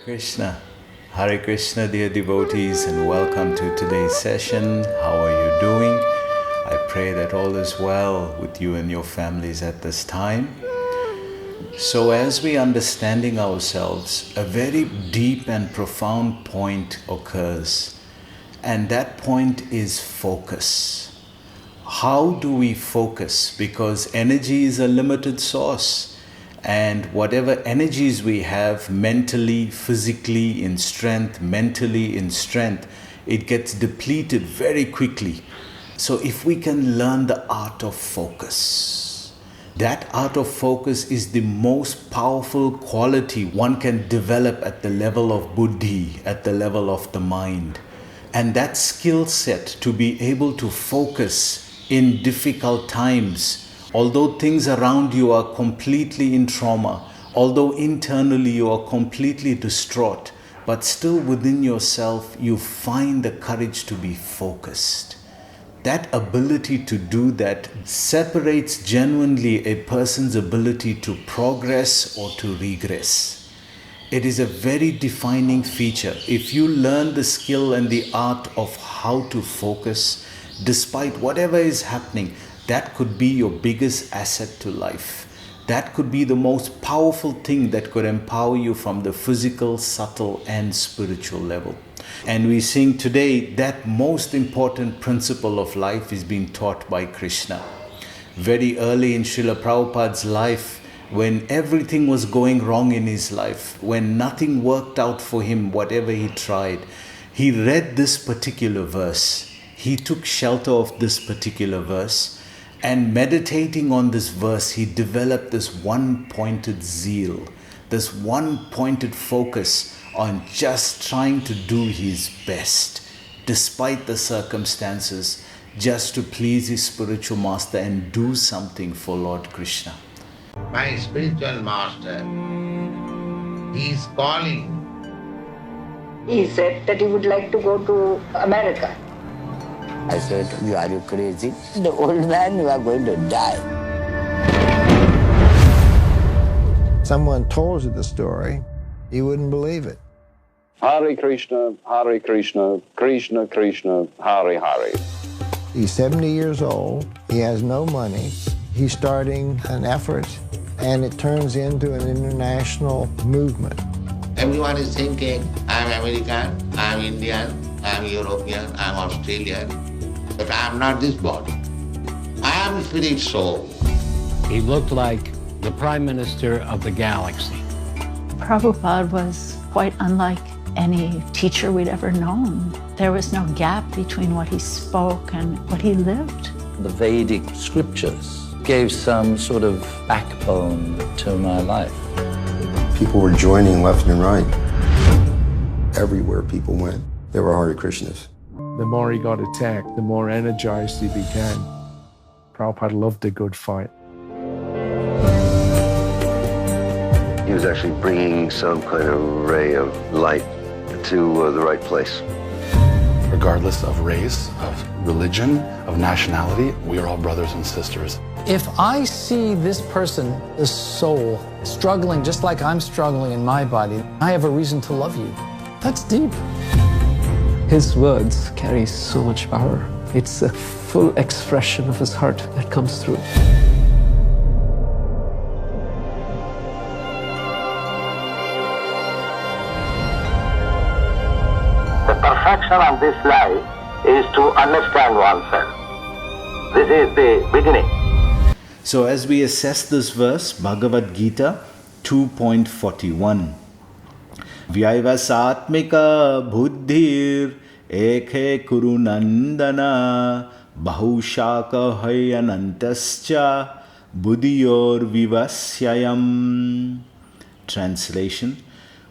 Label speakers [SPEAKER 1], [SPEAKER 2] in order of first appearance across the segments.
[SPEAKER 1] Krishna. Hare Krishna, dear devotees, and welcome to today's session. How are you doing? I pray that all is well with you and your families at this time. So as we understanding ourselves, a very deep and profound point occurs, and that point is focus. How do we focus? Because energy is a limited source. And whatever energies we have mentally, physically in strength, mentally in strength, it gets depleted very quickly. So if we can learn the art of focus, that art of focus is the most powerful quality one can develop at the level of buddhi, at the level of the mind. And that skill set to be able to focus in difficult times, although things around you are completely in trauma, although internally you are completely distraught, but still within yourself you find the courage to be focused. That ability to do that separates genuinely a person's ability to progress or to regress. It is a very defining feature. If you learn the skill and the art of how to focus, despite whatever is happening, that could be your biggest asset to life. That could be the most powerful thing that could empower you from the physical, subtle, and spiritual level. And we sing today that most important principle of life is being taught by Krishna. Very early in Srila Prabhupada's life, when everything was going wrong in his life, when nothing worked out for him, whatever he tried, he read this particular verse. He took shelter of this particular verse. And meditating on this verse, he developed this one-pointed zeal, this one-pointed focus on just trying to do his best, despite the circumstances, just to please his spiritual master and do something for Lord Krishna.
[SPEAKER 2] My spiritual master, he is calling.
[SPEAKER 3] He said that he would like to go to America.
[SPEAKER 4] I said, are you crazy? The old man, you are going to die.
[SPEAKER 5] Someone told you the story, you wouldn't believe it.
[SPEAKER 6] Hare Krishna, Krishna Krishna, Hare Hare.
[SPEAKER 5] He's 70 years old, he has no money, he's starting an effort, and it turns into an international movement.
[SPEAKER 2] Everyone is thinking, I'm American, I'm Indian, I'm European, I'm Australian, but I'm not this body. I am spirit soul.
[SPEAKER 7] He looked like the Prime Minister of the galaxy.
[SPEAKER 8] Prabhupada was quite unlike any teacher we'd ever known. There was no gap between what he spoke and what he lived.
[SPEAKER 9] The Vedic scriptures gave some sort of backbone to my life.
[SPEAKER 10] People were joining left and right. Everywhere people went, there were Hare Krishnas.
[SPEAKER 11] The more he got attacked, the more energized he became. Prabhupada loved a good fight.
[SPEAKER 12] He was actually bringing some kind of ray of light to the right place.
[SPEAKER 13] Regardless of race, of religion, of nationality, we are all brothers and sisters.
[SPEAKER 14] If I see this person, this soul, struggling just like I'm struggling in my body, I have a reason to love you. That's deep.
[SPEAKER 15] His words carry so much power. It's a full expression of his heart that comes through.
[SPEAKER 16] The perfection of this life is to understand oneself. This is the beginning.
[SPEAKER 1] So as we assess this verse, Bhagavad Gita 2.41. Viva Satmica buddhir ekhe kuru nandana bahushaka hayanantascha buddhiyor vivasyayam. Translation: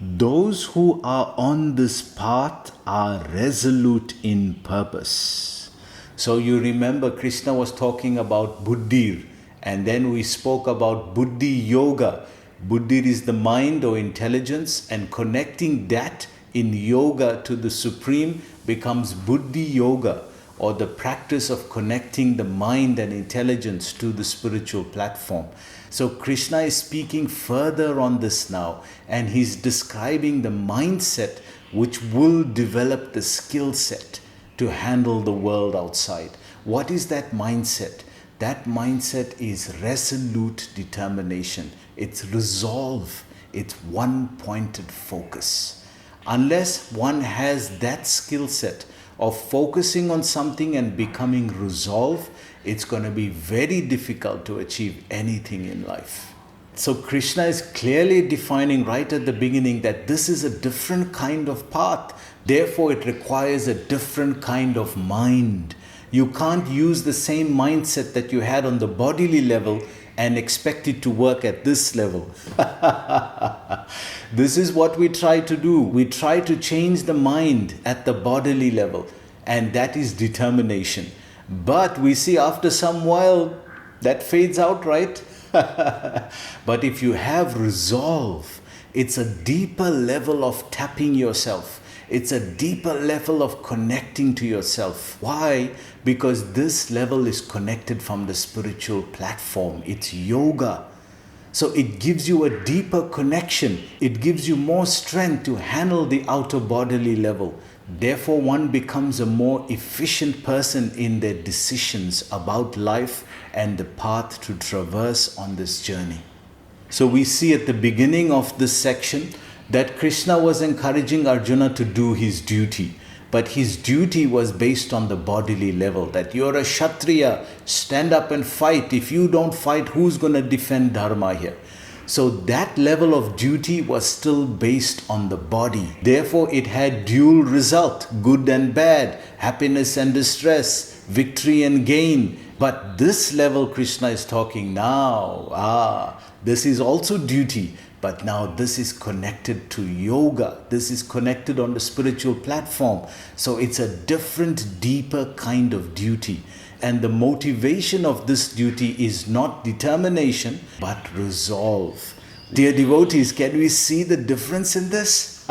[SPEAKER 1] those who are on this path are resolute in purpose. So you remember Krishna was talking about buddhir, and then we spoke about buddhi yoga. Buddhi is the mind or intelligence, and connecting that in yoga to the Supreme becomes buddhi yoga, or the practice of connecting the mind and intelligence to the spiritual platform. So Krishna is speaking further on this now, and he's describing the mindset which will develop the skill set to handle the world outside. What is that mindset? That mindset is resolute determination. It's resolve. It's one-pointed focus. Unless one has that skill set of focusing on something and becoming resolved, it's going to be very difficult to achieve anything in life. So Krishna is clearly defining right at the beginning that this is a different kind of path. Therefore, it requires a different kind of mind. You can't use the same mindset that you had on the bodily level and expect it to work at this level. This is what we try to do. We try to change the mind at the bodily level, and that is determination. But we see after some while that fades out, right? But if you have resolve, it's a deeper level of tapping yourself. It's a deeper level of connecting to yourself. Why? Because this level is connected from the spiritual platform. It's yoga. So it gives you a deeper connection. It gives you more strength to handle the outer bodily level. Therefore, one becomes a more efficient person in their decisions about life and the path to traverse on this journey. So we see at the beginning of this section that Krishna was encouraging Arjuna to do his duty. But his duty was based on the bodily level, that you're a Kshatriya, stand up and fight. If you don't fight, who's going to defend Dharma here? So that level of duty was still based on the body. Therefore, it had dual result, good and bad, happiness and distress, victory and gain. But this level Krishna is talking now, this is also duty. But now this is connected to yoga. This is connected on the spiritual platform. So it's a different, deeper kind of duty. And the motivation of this duty is not determination, but resolve. Dear devotees, can we see the difference in this?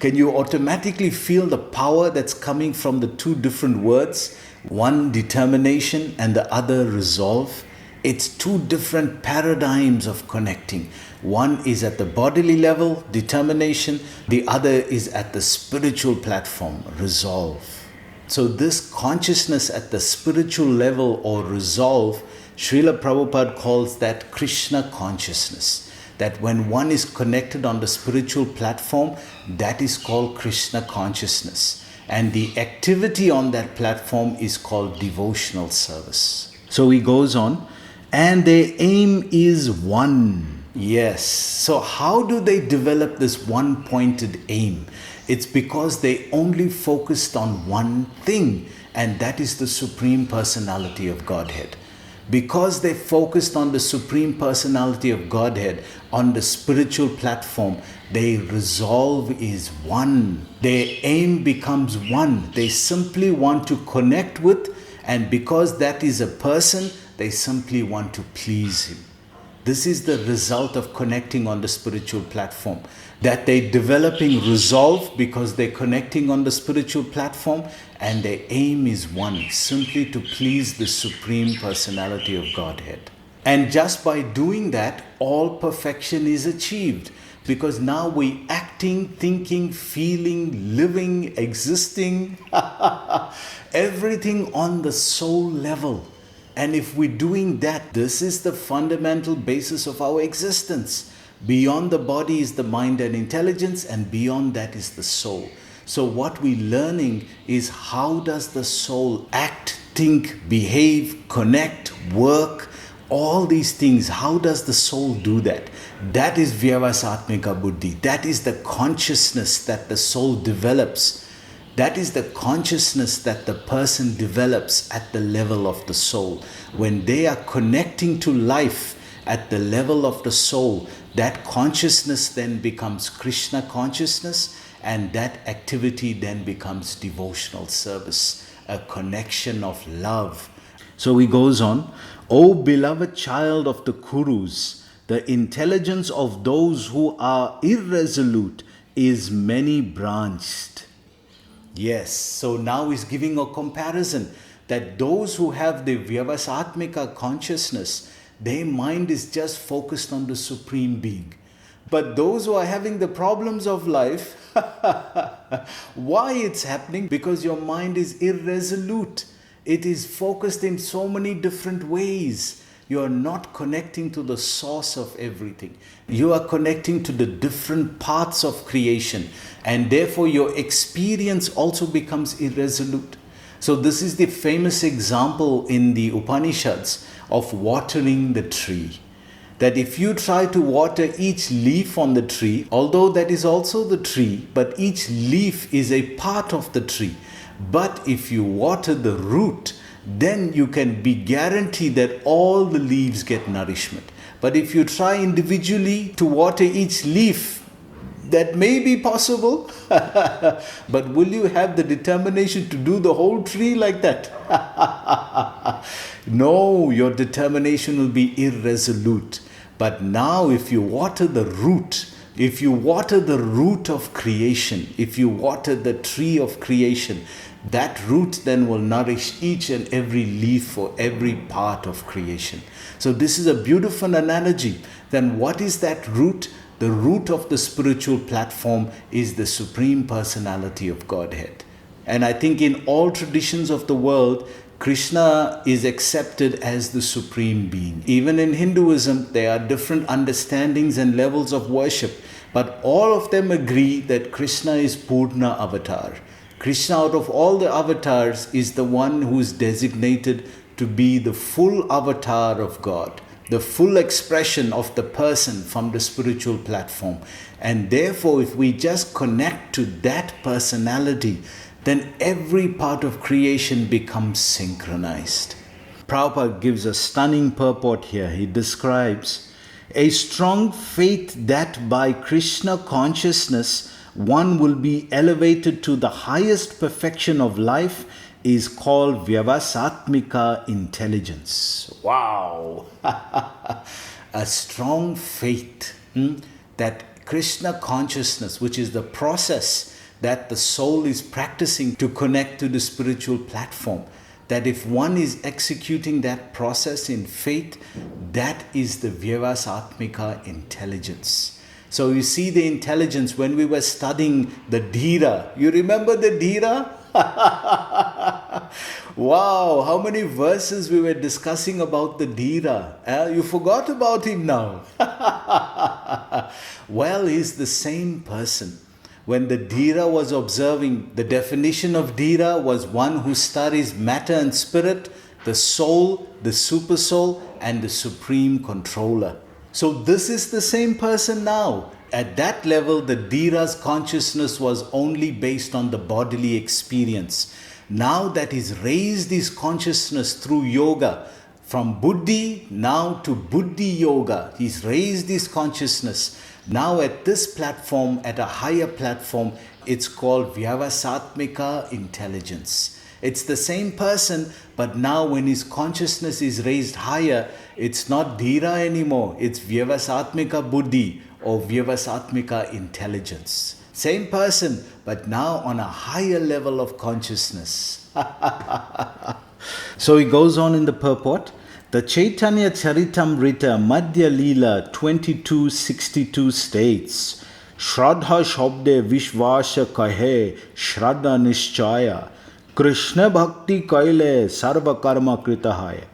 [SPEAKER 1] Can you automatically feel the power that's coming from the two different words? One determination and the other resolve. It's two different paradigms of connecting. One is at the bodily level, determination. The other is at the spiritual platform, resolve. So this consciousness at the spiritual level or resolve, Srila Prabhupada calls that Krishna consciousness. That when one is connected on the spiritual platform, that is called Krishna consciousness. And the activity on that platform is called devotional service. So he goes on, and their aim is one. Yes. So how do they develop this one-pointed aim? It's because they only focused on one thing, and that is the Supreme Personality of Godhead. Because they focused on the Supreme Personality of Godhead on the spiritual platform, their resolve is one. Their aim becomes one. They simply want to connect with, and because that is a person, they simply want to please him. This is the result of connecting on the spiritual platform. That they're developing resolve because they're connecting on the spiritual platform, and their aim is one, simply to please the Supreme Personality of Godhead. And just by doing that, all perfection is achieved. Because now we're acting, thinking, feeling, living, existing, everything on the soul level. And if we're doing that, this is the fundamental basis of our existence. Beyond the body is the mind and intelligence, and beyond that is the soul. So what we're learning is how does the soul act, think, behave, connect, work, all these things. How does the soul do that? That is Viva Satmica Buddhi. That is the consciousness that the soul develops. That is the consciousness that the person develops at the level of the soul. When they are connecting to life at the level of the soul, that consciousness then becomes Krishna consciousness, and that activity then becomes devotional service, a connection of love. So he goes on, O beloved child of the Kurus, the intelligence of those who are irresolute is many-branched. Yes, so now he's giving a comparison that those who have the Viva Satmica consciousness, their mind is just focused on the Supreme Being. But those who are having the problems of life, why it's happening? Because your mind is irresolute. It is focused in so many different ways. You are not connecting to the source of everything. You are connecting to the different parts of creation. And therefore your experience also becomes irresolute. So this is the famous example in the Upanishads of watering the tree. That if you try to water each leaf on the tree, although that is also the tree, but each leaf is a part of the tree. But if you water the root, then you can be guaranteed that all the leaves get nourishment. But if you try individually to water each leaf, that may be possible, but will you have the determination to do the whole tree like that? No, your determination will be irresolute. But now if you water the root, if you water the root of creation, if you water the tree of creation, that root then will nourish each and every leaf for every part of creation. So this is a beautiful analogy. Then what is that root? The root of the spiritual platform is the Supreme Personality of Godhead. And I think in all traditions of the world, Krishna is accepted as the Supreme Being. Even in Hinduism, there are different understandings and levels of worship, but all of them agree that Krishna is Purna Avatar. Krishna, out of all the avatars, is the one who is designated to be the full avatar of God, the full expression of the person from the spiritual platform. And therefore, if we just connect to that personality, then every part of creation becomes synchronized. Prabhupada gives a stunning purport here. He describes a strong faith that by Krishna consciousness one will be elevated to the highest perfection of life is called Viva Satmica intelligence. Wow! A strong faith that Krishna consciousness, which is the process that the soul is practicing to connect to the spiritual platform, that if one is executing that process in faith, that is the Viva Satmika intelligence. So you see the intelligence when we were studying the Dhira. You remember the Dhira? Wow, how many verses we were discussing about the Dhira. You forgot about him now. Well, he's the same person. When the Dhira was observing, the definition of Dhira was one who studies matter and spirit, the soul, the super soul, and the supreme controller. So this is the same person now. At that level, the Dhira's consciousness was only based on the bodily experience. Now that he's raised his consciousness through yoga, from Buddhi now to Buddhi Yoga, he's raised his consciousness. Now at this platform, at a higher platform, it's called Viva Satmika intelligence. It's the same person, but now when his consciousness is raised higher, it's not Dhira anymore, it's Viva Satmika Buddhi or Viva Satmika intelligence. Same person, but now on a higher level of consciousness. So he goes on in the purport. The Chaitanya Charitamrita Madhya Leela 2262 states, Shraddha Shabde Vishvasha Kahe Shraddha Nishchaya Krishna Bhakti Kaile Sarva Karma Kritahaya.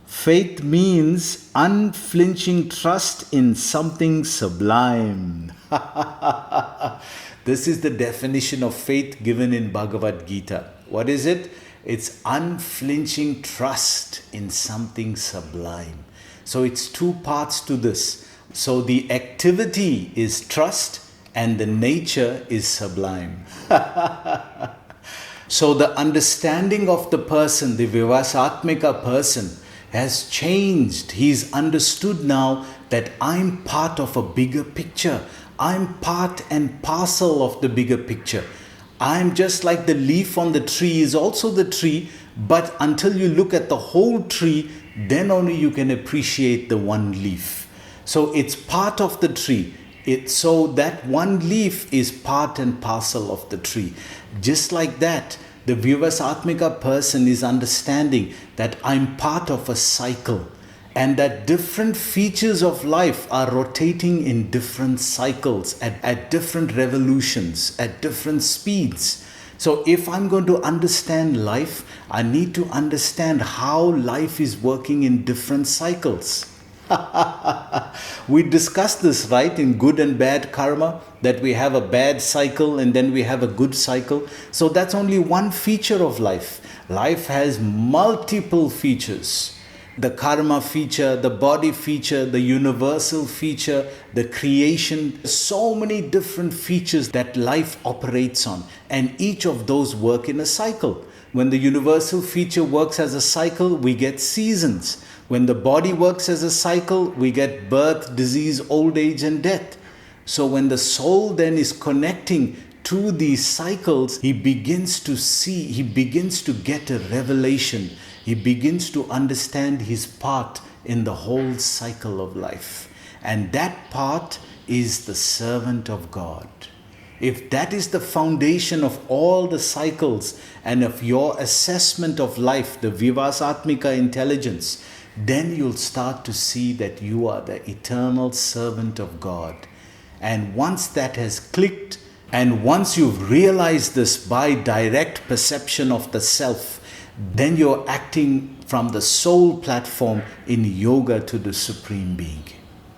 [SPEAKER 1] Faith means unflinching trust in something sublime. This is the definition of faith given in Bhagavad Gita. What is it? It's unflinching trust in something sublime. So it's two parts to this. So the activity is trust and the nature is sublime. So the understanding of the person, the Vivasatmika person, has changed. He's understood now that I'm part of a bigger picture. I'm part and parcel of the bigger picture. I'm just like the leaf on the tree is also the tree, but until you look at the whole tree, then only you can appreciate the one leaf. So it's part of the tree. So that one leaf is part and parcel of the tree. Just like that, the Viva Satmica person is understanding that I'm part of a cycle, and that different features of life are rotating in different cycles, at different revolutions, at different speeds. So if I'm going to understand life, I need to understand how life is working in different cycles. We discussed this, right, in good and bad karma, that we have a bad cycle and then we have a good cycle. So that's only one feature of life. Life has multiple features. The karma feature, the body feature, the universal feature, the creation, so many different features that life operates on, and each of those work in a cycle. When the universal feature works as a cycle, we get seasons. When the body works as a cycle, we get birth, disease, old age, and death. So when the soul then is connecting to these cycles, he begins to see, he begins to get a revelation. He begins to understand his part in the whole cycle of life. And that part is the servant of God. If that is the foundation of all the cycles and of your assessment of life, the Viva Satmica intelligence, then you'll start to see that you are the eternal servant of God. And once that has clicked, and once you've realized this by direct perception of the self, then you're acting from the soul platform in yoga to the Supreme Being.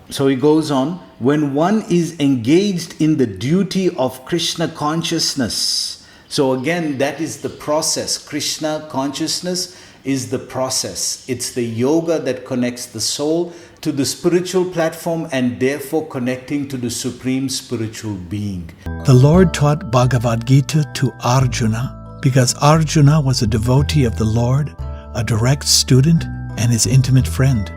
[SPEAKER 1] So he goes on, when one is engaged in the duty of Krishna consciousness. So again, that is the process. Krishna consciousness is the process. It's the yoga that connects the soul to the spiritual platform and therefore connecting to the Supreme Spiritual Being.
[SPEAKER 17] The Lord taught Bhagavad Gita to Arjuna because Arjuna was a devotee of the Lord, a direct student, and his intimate friend.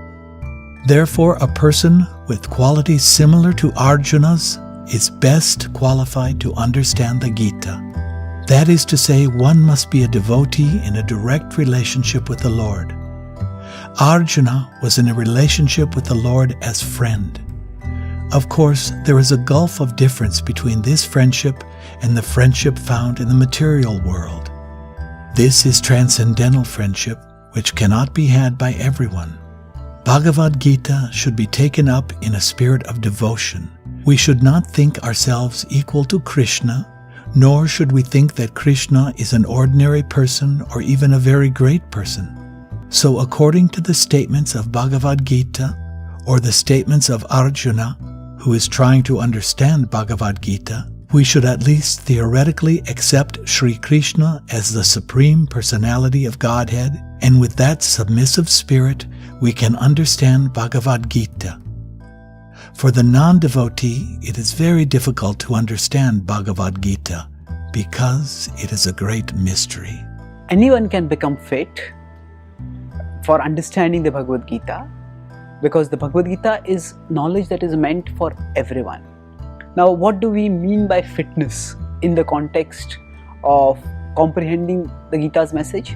[SPEAKER 17] Therefore, a person with qualities similar to Arjuna's is best qualified to understand the Gita. That is to say, one must be a devotee in a direct relationship with the Lord. Arjuna was in a relationship with the Lord as friend. Of course, there is a gulf of difference between this friendship and the friendship found in the material world. This is transcendental friendship, which cannot be had by everyone. Bhagavad Gita should be taken up in a spirit of devotion. We should not think ourselves equal to Krishna, nor should we think that Krishna is an ordinary person or even a very great person. So according to the statements of Bhagavad Gita, or the statements of Arjuna, who is trying to understand Bhagavad Gita, we should at least theoretically accept Sri Krishna as the Supreme Personality of Godhead, and with that submissive spirit, we can understand Bhagavad Gita. For the non-devotee, it is very difficult to understand Bhagavad Gita because it is a great mystery.
[SPEAKER 18] Anyone can become fit for understanding the Bhagavad Gita because the Bhagavad Gita is knowledge that is meant for everyone. Now, what do we mean by fitness in the context of comprehending the Gita's message?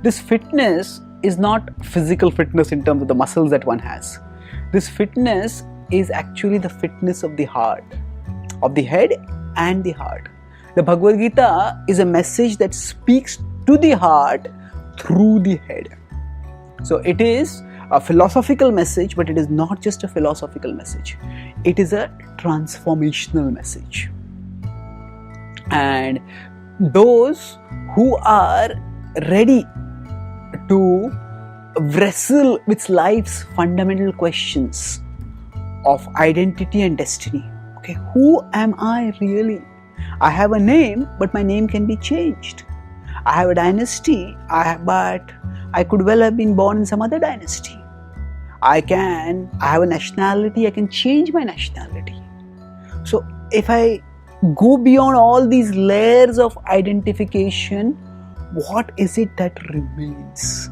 [SPEAKER 18] This fitness is not physical fitness in terms of the muscles that one has. This fitness is actually the fitness of the heart, of the head and the heart. The Bhagavad Gita is a message that speaks to the heart through the head. So it is a philosophical message, but it is not just a philosophical message. It is a transformational message. And those who are ready to wrestle with life's fundamental questions of identity and destiny. Okay, who am I really? I have a name, but my name can be changed. I have a dynasty, but I could well have been born in some other dynasty. I have a nationality, I can change my nationality. So if I go beyond all these layers of identification, what is it that remains?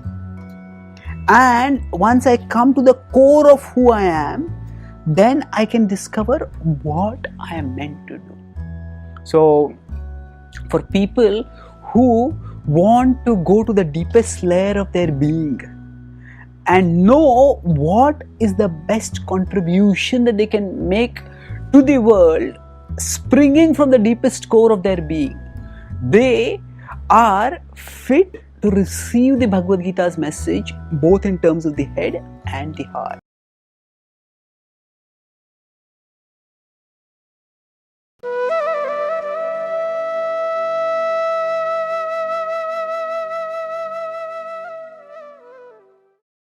[SPEAKER 18] And once I come to the core of who I am, then I can discover what I am meant to do. So for people who want to go to the deepest layer of their being and know what is the best contribution that they can make to the world, springing from the deepest core of their being. They are fit to receive the Bhagavad Gita's message both in terms of the head and the heart.